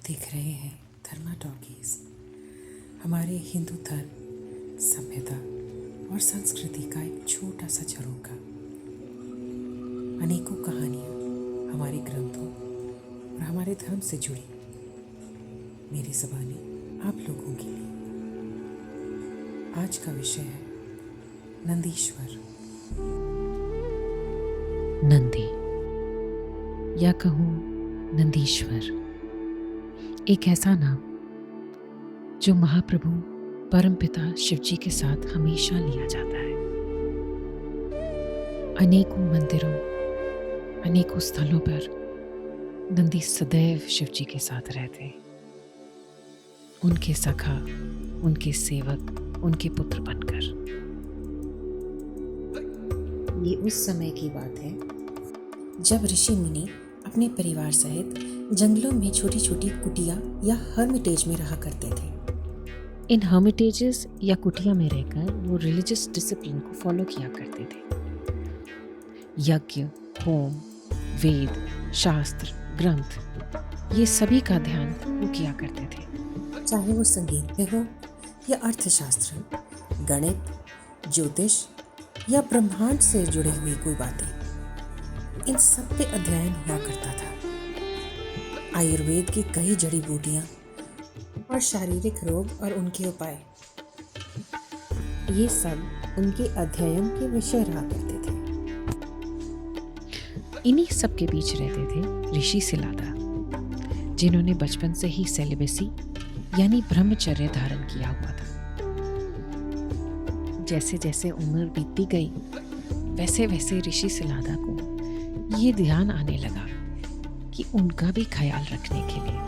देख रहे हैं धर्मा टॉकीज, हमारे हिंदू धर्म, सभ्यता और संस्कृति का एक छोटा सा झरोखा। अनेकों कहानियाँ हमारे ग्रंथों और हमारे धर्म से जुड़ी, मेरी ज़बानी आप लोगों के लिए। आज का विषय है नंदीश्वर। नंदी या कहूँ नंदीश्वर, एक ऐसा नाम जो महाप्रभु परमपिता शिवजी के साथ हमेशा लिया जाता है। अनेकों मंदिरों, अनेकों स्थलों पर नंदी सदैव शिवजी के साथ रहते, उनके सखा, उनके सेवक, उनके पुत्र बनकर। ये उस समय की बात है जब ऋषि मुनि अपने परिवार सहित जंगलों में छोटी छोटी कुटिया या हर्मिटेज में रहा करते थे। इन हर्मिटेजेस या कुटिया में रहकर वो रिलीजियस डिसिप्लिन को फॉलो किया करते थे। यज्ञ, होम, वेद, शास्त्र, ग्रंथ, ये सभी का ध्यान वो किया करते थे। चाहे वो संगीत में हो या अर्थशास्त्र, गणित, ज्योतिष या ब्रह्मांड से जुड़ी हुई कोई बातें, इन सब पे अध्ययन हुआ करता था। आयुर्वेद की कई जड़ी बूटियां और शारीरिक रोग और उनके उपाय, ये सब उनके अध्ययन के विषय रहा करते थे। इन्हीं सब के बीच रहते थे ऋषि सिलादा, जिन्होंने बचपन से ही सेलिबेसी यानी ब्रह्मचर्य धारण किया हुआ था। जैसे जैसे उम्र बीतती गई, वैसे वैसे ऋषि सिलादा को ये ध्यान आने लगा कि उनका भी ख्याल रखने के लिए,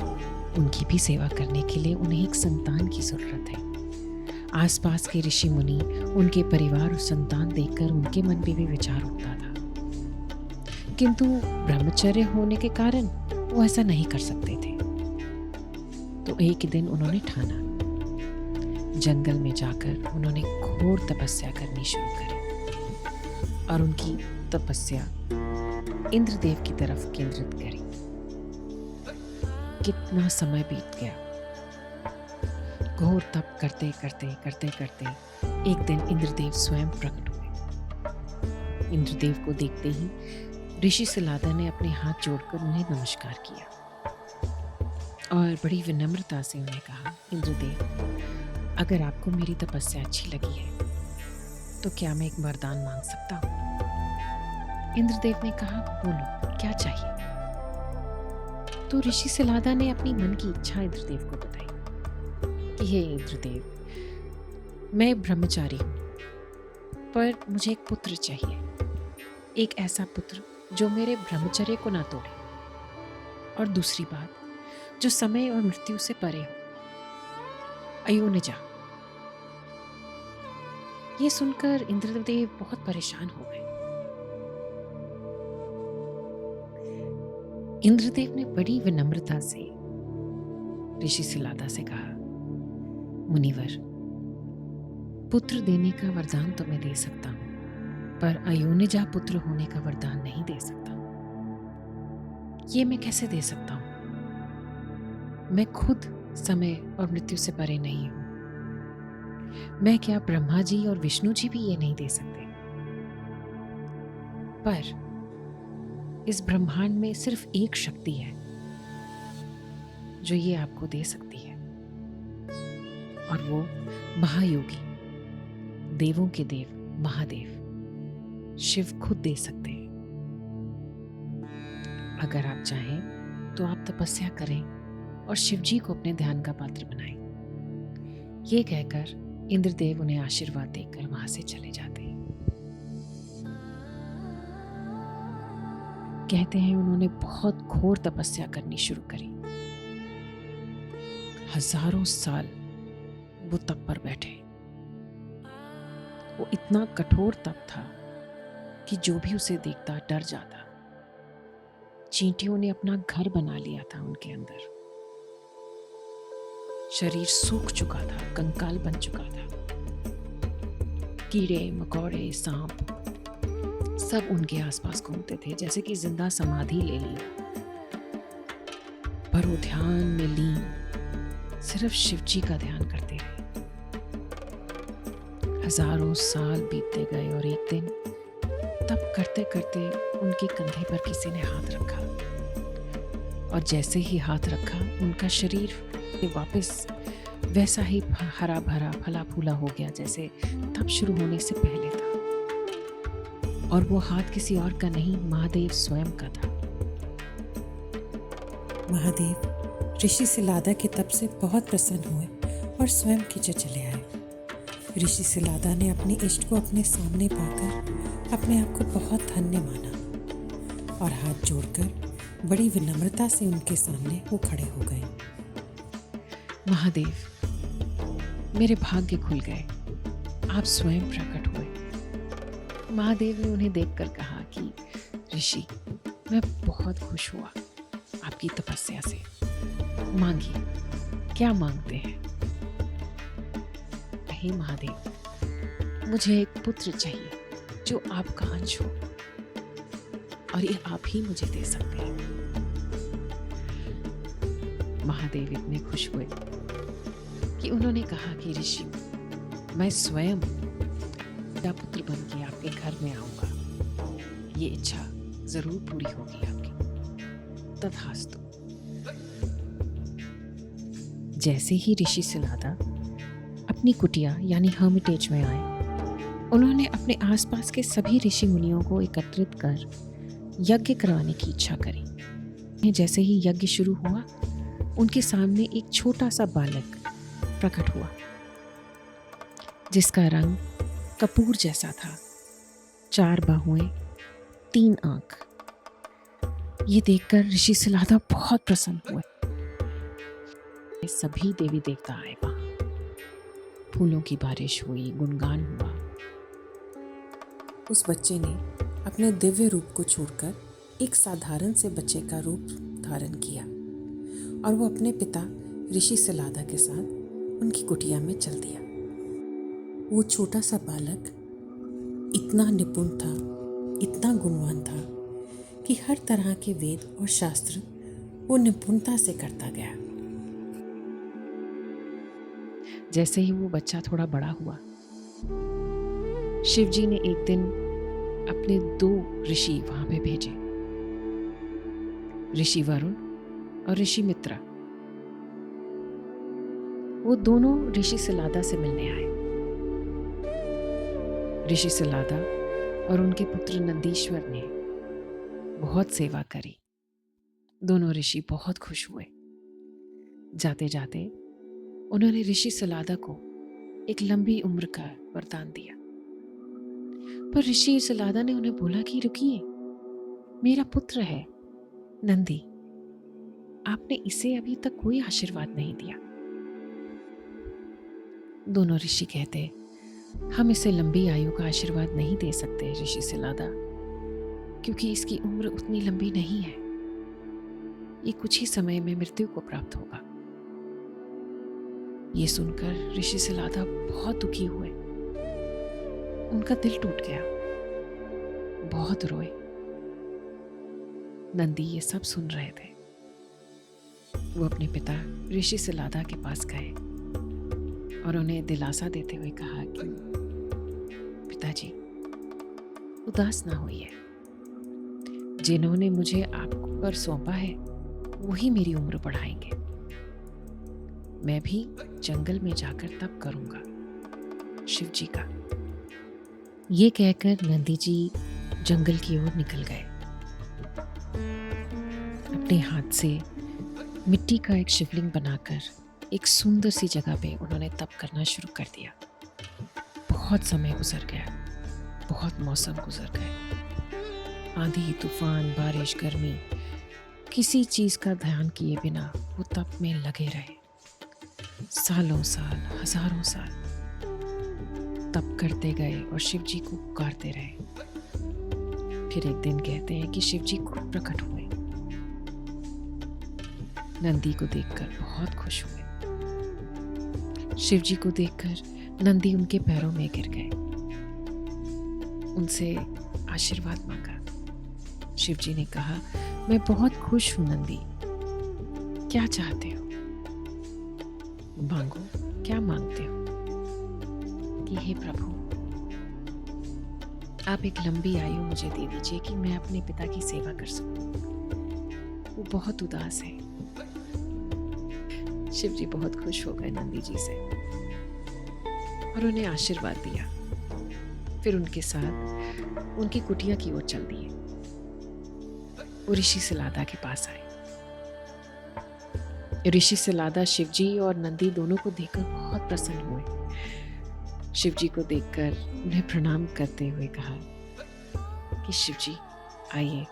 उनकी भी सेवा करने के लिए उन्हें एक संतान की जरूरत है। आसपास के ऋषि मुनि, उनके परिवार और संतान देखकर उनके मन में भी विचार उठता था, किंतु ब्रह्मचर्य होने के कारण वो ऐसा नहीं कर सकते थे। तो एक दिन उन्होंने ठाना, जंगल में जाकर उन्होंने घोर तपस्या करनी शुरू करी और उनकी तपस्या इंद्रदेव की तरफ केंद्रित करी। कितना समय बीत गया। घोर तप करते करते एक दिन इंद्रदेव स्वयं प्रकट हुए। इंद्रदेव को देखते ही ऋषि सिलादा ने अपने हाथ जोड़कर उन्हें नमस्कार किया और बड़ी विनम्रता से उन्हें कहा, इंद्रदेव, अगर आपको मेरी तपस्या अच्छी लगी है तो क्या मैं एक वरदान मांग सकता हूँ? इंद्रदेव ने कहा, बोलो, क्या चाहिए? तो ऋषि सिलादा ने अपनी मन की इच्छा इंद्रदेव को बताई कि हे इंद्रदेव, मैं ब्रह्मचारी हूँ, पर मुझे एक पुत्र चाहिए, एक ऐसा पुत्र जो मेरे ब्रह्मचर्य को ना तोड़े, और दूसरी बात, जो समय और मृत्यु से परे हो, अयोनिजा। ये सुनकर इंद्रदेव बहुत परेशान हो गए। इंद्रदेव ने बड़ी विनम्रता से ऋषि सिलादा से कहा, मुनिवर, पुत्र देने का वरदान तो मैं दे सकता हूं, पर अयोनिजा पुत्र होने का वरदान नहीं दे सकता। ये मैं कैसे दे सकता हूं? मैं खुद समय और मृत्यु से परे नहीं हूं। मैं क्या ब्रह्मा जी और विष्णु जी भी ये नहीं दे सकते? पर इस ब्रह्मांड में सिर्फ एक शक्ति है जो ये आपको दे सकती है, और वो महायोगी, देवों के देव महादेव शिव खुद दे सकते हैं। अगर आप चाहें तो आप तपस्या करें और शिव जी को अपने ध्यान का पात्र बनाएं। ये कहकर इंद्रदेव उन्हें आशीर्वाद देकर वहां से चले जाते हैं। कहते हैं उन्होंने बहुत घोर तपस्या करनी शुरू करी। हजारों साल वो तप पर बैठे। वो इतना कठोर तप था कि जो भी उसे देखता डर जाता। चींटियों ने अपना घर बना लिया था उनके अंदर। शरीर सूख चुका था, कंकाल बन चुका था। कीड़े मकोड़े, सांप सब उनके आसपास घूमते थे, जैसे कि जिंदा समाधि ले ली। पर वो ध्यान में लीन सिर्फ शिव जी का ध्यान करते रहे। हजारों साल बीतते गए और एक दिन तब करते करते उनके कंधे पर किसी ने हाथ रखा, और जैसे ही हाथ रखा उनका शरीर वापस वैसा ही हरा भरा फला फूला हो गया जैसे तब शुरू होने से पहले था। और वो हाथ किसी और का नहीं, महादेव स्वयं का था। महादेव ऋषि सिलादा के तप से बहुत प्रसन्न हुए और स्वयं खींचे चले आए। ऋषि सिलादा ने अपने इष्ट को अपने सामने पाकर अपने आप को बहुत धन्य माना और हाथ जोड़कर बड़ी विनम्रता से उनके सामने वो खड़े हो गए। महादेव, मेरे भाग्य खुल गए, आप स्वयं प्रकट हुए। महादेव ने उन्हें देखकर कहा कि ऋषि, मैं बहुत खुश हुआ आपकी तपस्या से। मांगिए, क्या मांगते हैं? हे महादेव, मुझे एक पुत्र चाहिए जो आपका अंश हो, और ये आप ही मुझे दे सकते हैं। महादेव इतने खुश हुए कि उन्होंने कहा कि ऋषि, मैं स्वयं पिता पुत्र बन के आपके घर में आऊंगा, ये इच्छा जरूर पूरी होगी आपकी। तथास्तु। जैसे ही ऋषि सिलादा अपनी कुटिया यानी हर्मिटेज में आए, उन्होंने अपने आसपास के सभी ऋषि मुनियों को एकत्रित कर यज्ञ करवाने की इच्छा करी। जैसे ही यज्ञ शुरू हुआ, उनके सामने एक छोटा सा बालक प्रकट हुआ जिसका रंग कपूर जैसा था, 4 बाहुएं, 3 आंख। ये देखकर ऋषि सिलादा बहुत प्रसन्न हुए। सभी देवी देवता आए वहां, फूलों की बारिश हुई, गुणगान हुआ। उस बच्चे ने अपने दिव्य रूप को छोड़कर एक साधारण से बच्चे का रूप धारण किया और वो अपने पिता ऋषि सिलादा के साथ उनकी कुटिया में चल दिया। वो छोटा सा बालक इतना निपुण था, इतना गुणवान था कि हर तरह के वेद और शास्त्र वो निपुणता से करता गया। जैसे ही वो बच्चा थोड़ा बड़ा हुआ, शिव जी ने एक दिन अपने 2 ऋषि वहां पे भेजे, ऋषि वरुण और ऋषि मित्रा। वो दोनों ऋषि सिलादा से मिलने आए। ऋषि सिलादा और उनके पुत्र नंदीश्वर ने बहुत सेवा करी। दोनों ऋषि बहुत खुश हुए। जाते जाते उन्होंने ऋषि सिलादा को एक लंबी उम्र का वरदान दिया। पर ऋषि सिलादा ने उन्हें बोला कि रुकिए, मेरा पुत्र है नंदी, आपने इसे अभी तक कोई आशीर्वाद नहीं दिया। दोनों ऋषि कहते, हम इसे लंबी आयु का आशीर्वाद नहीं दे सकते ऋषि सिलादा, क्योंकि इसकी उम्र उतनी लंबी नहीं है। ये कुछ ही समय में मृत्यु को प्राप्त होगा। ये सुनकर ऋषि सिलादा बहुत दुखी हुए। उनका दिल टूट गया, बहुत रोए। नंदी ये सब सुन रहे थे। वो अपने पिता ऋषि सिलादा के पास गए और उन्हें दिलासा देते हुए कहा कि पिताजी, उदास ना होइए, जिन्होंने मुझे आप पर सौंपा है वही मेरी उम्र बढ़ाएंगे। मैं भी जंगल में जाकर तप करूंगा शिव जी का। ये कहकर नंदी जी जंगल की ओर निकल गए। अपने हाथ से मिट्टी का एक शिवलिंग बनाकर एक सुंदर सी जगह पे उन्होंने तप करना शुरू कर दिया। बहुत समय गुजर गया, बहुत मौसम गुजर गए। आंधी, तूफान, बारिश, गर्मी, किसी चीज का ध्यान किए बिना वो तप में लगे रहे। सालों साल, हजारों साल तप करते गए और शिव जी को पुकारते रहे। फिर एक दिन कहते हैं कि शिव जी खुद प्रकट हुए। नंदी को देखकर बहुत खुश हुए। शिव जी को देखकर नंदी उनके पैरों में गिर गए, उनसे आशीर्वाद मांगा। शिव जी ने कहा, मैं बहुत खुश हूं नंदी क्या चाहते हो? मांगो, क्या मांगते हो? कि हे प्रभु, आप एक लंबी आयु मुझे दे दीजिए कि मैं अपने पिता की सेवा कर सकूं। वो बहुत उदास है। शिव जी बहुत खुश हो गए नंदी जी से और उन्हें आशीर्वाद दिया। फिर उनके साथ उनकी कुटिया की ओर चल दिए। वो ऋषि सिलादा के पास आए। ऋषि सिलादा शिवजी और नंदी दोनों को देखकर बहुत प्रसन्न हुए। शिवजी को देखकर उन्हें प्रणाम करते हुए कहा कि शिवजी आइए,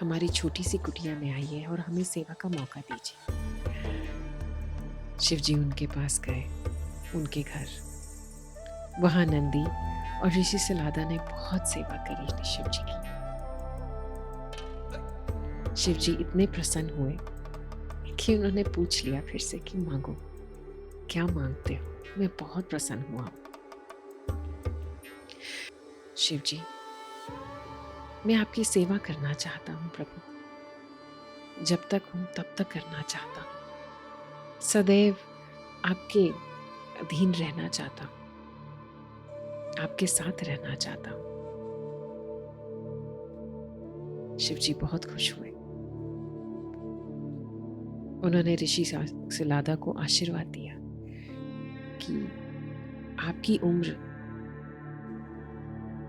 हमारी छोटी सी कुटिया में आइए और हमें सेवा का मौका दीजिए। शिवजी उनके पास गए, उनके घर। वहां नंदी और ऋषि सिलादा ने बहुत सेवा करी शिवजी की। शिवजी इतने प्रसन्न हुए कि उन्होंने पूछ लिया फिर से कि मांगो, क्या मांगते हो? मैं बहुत प्रसन्न हुआ। शिवजी, मैं आपकी सेवा करना चाहता हूं प्रभु। जब तक हूं तब तक करना चाहता हूं। सदैव आपके अधीन रहना चाहता हूं, आपके साथ रहना चाहता हूं। शिवजी बहुत खुश हुए। उन्होंने ऋषि सिलादा को आशीर्वाद दिया कि आपकी उम्र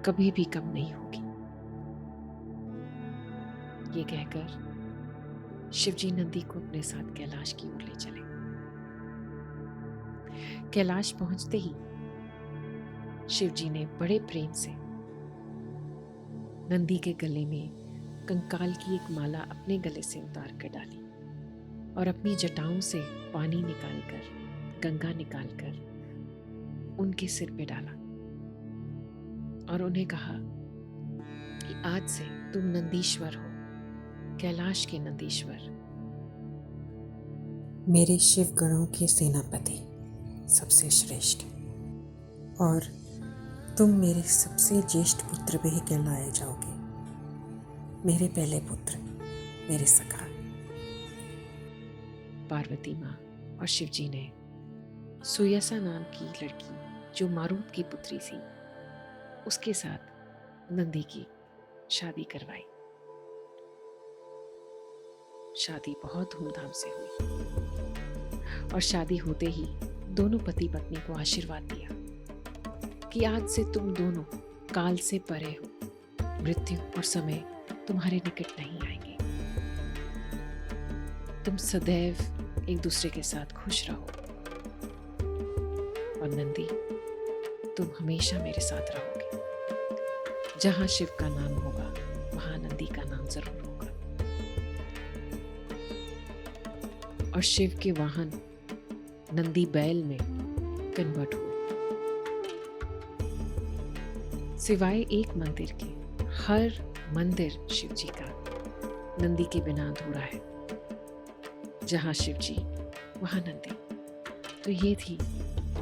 कभी भी कम नहीं होगी। ये कहकर शिवजी नंदी को अपने साथ कैलाश की ओर ले चले। कैलाश पहुंचते ही शिवजी ने बड़े प्रेम से नंदी के गले में कंकाल की एक माला अपने गले से उतार कर डाली और अपनी जटाओं से पानी निकालकर, गंगा निकालकर उनके सिर पे डाला और उन्हें कहा कि आज से तुम नंदीश्वर हो, कैलाश के नंदीश्वर। मेरे शिव गणों के सेनापति, सबसे श्रेष्ठ, और तुम मेरे सबसे ज्येष्ठ पुत्र भी कहलाए जाओगे। मेरे पहले पुत्र, मेरे सखा। पार्वती माँ और शिवजी ने सुयसा नाम की लड़की, जो मारूत की पुत्री थी, उसके साथ नंदी की शादी करवाई। शादी बहुत धूमधाम से हुई और शादी होते ही दोनों पति पत्नी को आशीर्वाद दिया कि आज से तुम दोनों काल से परे हो। मृत्यु और समय तुम्हारे निकट नहीं आएंगे। तुम सदैव एक दूसरे के साथ खुश रहो और नंदी, तुम हमेशा मेरे साथ रहोगे। जहां शिव का नाम होगा वहां नंदी का नाम जरूर होगा। और शिव के वाहन नंदी बैल में कन्वर्ट हुए। सिवाय एक मंदिर के, हर मंदिर शिव जी का नंदी के बिना अधूरा है। जहां शिव जी वहां नंदी। तो ये थी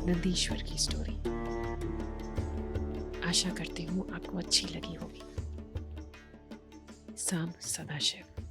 नंदीश्वर की स्टोरी। आशा करती हूँ आपको अच्छी लगी होगी। साम सदाशिव।